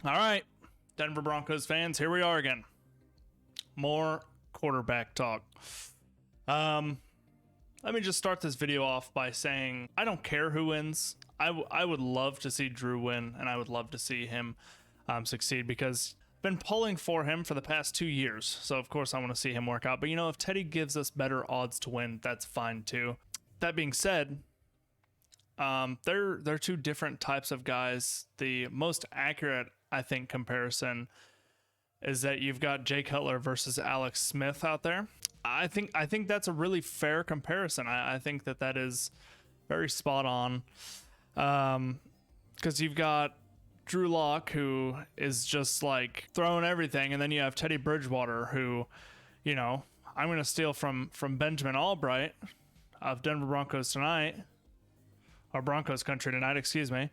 All right, Denver Broncos fans, here we are again. More quarterback talk. Let me just start this video off by saying I don't care who wins. I would love to see Drew win, and I would love to see him succeed because I've been pulling for him for the past 2 years. So of course I want to see him work out. But if Teddy gives us better odds to win, that's fine too. That being said, they're two different types of guys. The most accurate, I think, comparison is that you've got Jay Cutler versus Alex Smith out there. I think that's a really fair comparison. I think that is very spot on. Because you've got Drew Lock, who is just like throwing everything, and then you have Teddy Bridgewater, who, I'm going to steal from Benjamin Albright of Denver Broncos tonight, or Broncos country tonight, excuse me.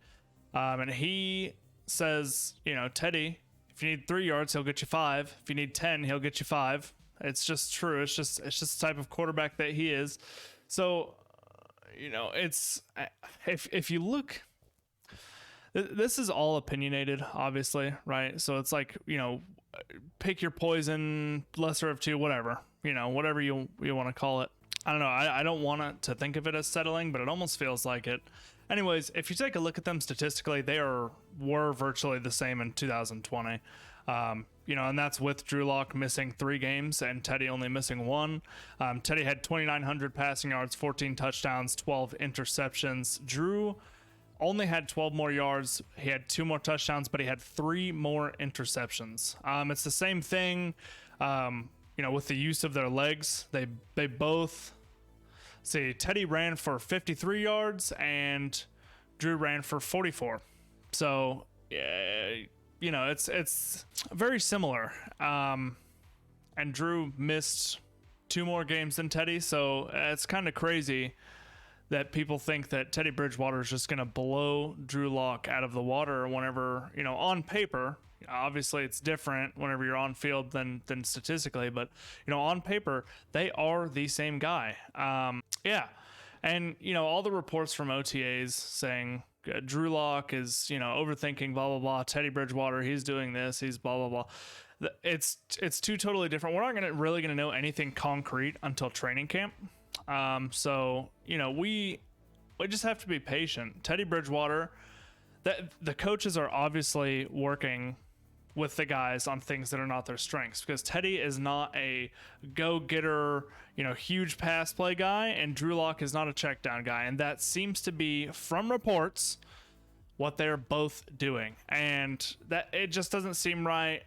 And he says, Teddy, if you need 3 yards, he'll get you 5. If you need 10, he'll get you 5. It's just true. It's just the type of quarterback that he is. So, it's if you look, this is all opinionated, obviously, right? So it's like, pick your poison, lesser of two, whatever, whatever you want to call it. I don't know. I don't want to think of it as settling, but it almost feels like it. Anyways, if you take a look at them statistically, they were virtually the same in 2020. And that's with Drew Lock missing 3 games and Teddy only missing 1. Teddy had 2,900 passing yards, 14 touchdowns, 12 interceptions. Drew only had 12 more yards. He had 2 more touchdowns, but he had 3 more interceptions. It's the same thing, with the use of their legs. They both, see, Teddy ran for 53 yards and Drew ran for 44. So, it's very similar. And Drew missed 2 more games than Teddy, so it's kind of crazy that people think that Teddy Bridgewater is just going to blow Drew Lock out of the water whenever, on paper. Obviously it's different whenever you're on field than statistically, but on paper they are the same guy. And all the reports from OTAs saying Drew Lock is overthinking blah blah blah, Teddy Bridgewater, he's doing this, he's blah blah blah. It's two totally different. We're not really gonna know anything concrete until training camp. So we just have to be patient. Teddy Bridgewater, the coaches are obviously working with the guys on things that are not their strengths, because Teddy is not a go-getter, huge pass play guy, and Drew Lock is not a check down guy. And that seems to be, from reports, what they're both doing. And that it just doesn't seem right.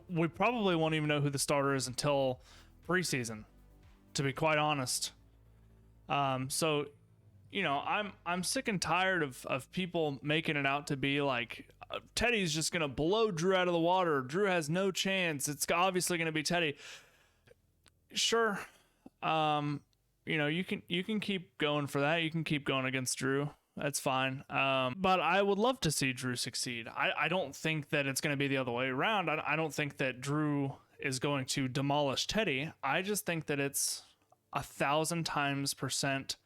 We probably won't even know who the starter is until preseason, to be quite honest. So, I'm sick and tired of people making it out to be like, Teddy's just going to blow Drew out of the water. Drew has no chance. It's obviously going to be Teddy. Sure. You can keep going for that. You can keep going against Drew. That's fine. But I would love to see Drew succeed. I don't think that it's going to be the other way around. I don't think that Drew is going to demolish Teddy. I just think that it's 1,000 times %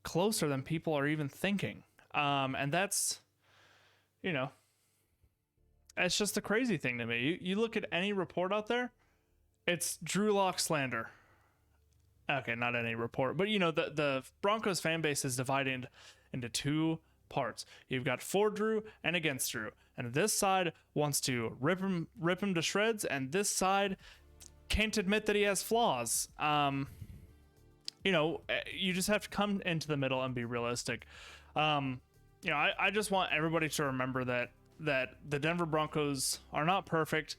closer than people are even thinking. And that's, it's just a crazy thing to me. You look at any report out there, it's Drew Lock slander. Okay, not any report, but the Broncos fan base is divided into 2 parts. You've got for Drew and against Drew, and this side wants to rip him to shreds, and this side can't admit that he has flaws. You just have to come into the middle and be realistic. I just want everybody to remember that the Denver Broncos are not perfect,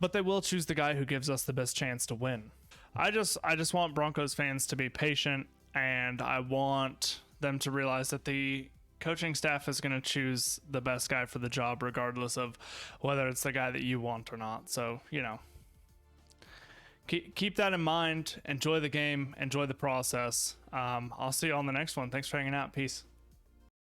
but they will choose the guy who gives us the best chance to win. I just want Broncos fans to be patient, and I want them to realize that the coaching staff is going to choose the best guy for the job, regardless of whether it's the guy that you want or not. So, keep that in mind. Enjoy the game. Enjoy the process. I'll see you on the next one. Thanks for hanging out. Peace.